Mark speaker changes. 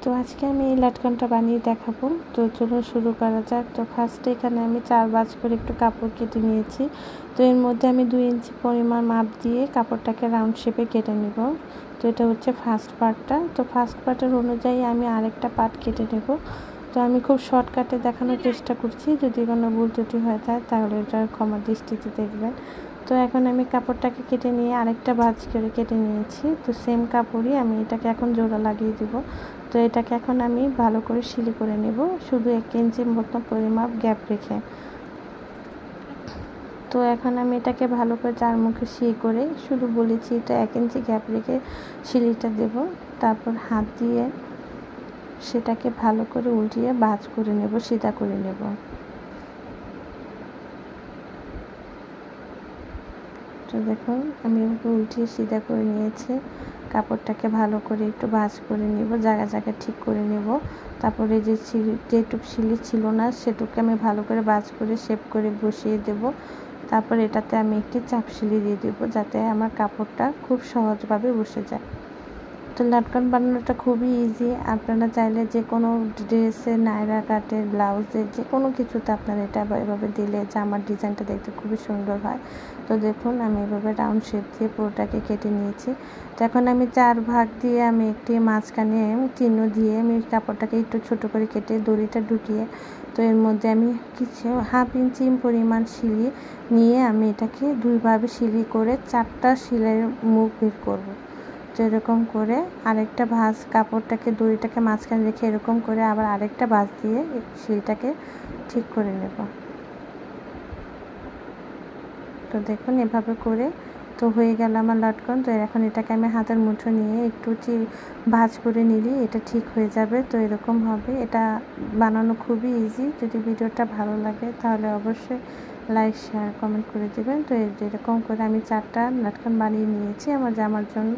Speaker 1: তো আজকে আমি এই লটকনটা বানিয়ে দেখাবো। তো চলুন শুরু করা যাক। তো ফার্স্টে এখানে আমি 4 ভাঁজ করে একটু কাপড় কেটে নিয়েছি। তো এর মধ্যে আমি 2 ইঞ্চি পরিমাণ মাপ দিয়ে কাপড়টাকে রাউন্ড শেপে কেটে নেব। তো এটা হচ্ছে ফার্স্ট পার্টটা। তো ফার্স্ট পার্টের অনুযায়ী আমি আরেকটা পার্ট কেটে নেব। তো আমি খুব শর্টকাটে দেখানোর চেষ্টা করছি, যদি কোনো ভুল ত্রুটি হয়ে থাকে তাহলে এটা ক্ষমা দৃষ্টিতে দেখবেন। তো এখন আমি কাপড়টাকে কেটে নিয়ে আরেকটা ভাঁজ করে কেটে নিয়েছি। তো সেম কাপড়ই আমি এটাকে এখন জোড়া লাগিয়ে দিব। তো এটাকে এখন আমি ভালো করে সিলি করে নেব, শুধু 1 ইঞ্চি মতো পরিমাপ গ্যাপ রেখে। তো এখন আমি এটাকে ভালো করে 4 মুখে সিলি করে, শুধু বলেছি তো 1 ইঞ্চি গ্যাপ রেখে সিলিটা দেব। তারপর হাত দিয়ে সেটাকে ভালো করে উল্টিয়ে ভাঁজ করে নেব, সিধা করে নেব। তো দেখুন আমি এভাবে উল্টিয়ে সিধা করে নিয়েছি। কাপড়টাকে ভালো করে একটু ভাঁজ করে নেব, জায়গা জায়গা ঠিক করে নেব। তারপরে যেটুক সিলি ছিল না সেটুকু আমি ভালো করে ভাঁজ করে শেপ করে বসিয়ে দেব। তারপর এটাতে আমি একটি চাপ সিলি দিয়ে দেব, যাতে আমার কাপড়টা খুব সহজভাবে বসে যায়। তো লটকন বানানোটা খুবই ইজি। আপনারা চাইলে যে কোনো ড্রেসে, নায়রা কাটের, ব্লাউজে, যে কোনো কিছুতে আপনারা এটা এভাবে দিলে জামার ডিজাইনটা দেখতে খুবই সুন্দর হয়। তো দেখুন আমি এভাবে রাউন্ড শেপ দিয়ে পুরোটাকে কেটে নিয়েছি। তো এখন আমি 4 ভাগ দিয়ে আমি একটি মাঝখানে চিহ্ন দিয়ে আমি কাপড়টাকে একটু ছোট করে কেটে দড়িটা ঢুকিয়ে, তো এর মধ্যে আমি কিছু 1/2 ইঞ্চি পরিমাণ সিলি নিয়ে আমি এটাকে 2 ভাবে সিলি করে 4টা সেলাইয়ের মুখ বের করব। তো এরকম করে আরেকটা ভাঁজ, কাপড়টাকে দড়িটাকে মাঝখানে রেখে এরকম করে আবার আরেকটা ভাঁজ দিয়ে সেটাকে ঠিক করে নেব। তো দেখুন এভাবে করে তো হয়ে গেল আমার লটকন। তো এখন এটাকে আমি হাতের মুঠো নিয়ে একটু ভাঁজ করে নিলে এটা ঠিক হয়ে যাবে। তো এরকম হবে। এটা বানানো খুবই ইজি। যদি ভিডিওটা ভালো লাগে তাহলে অবশ্যই লাইক, শেয়ার, কমেন্ট করে দেবেন। তো এরকম করে আমি 4টা লটকন বানিয়ে নিয়েছি আমার জামার জন্য।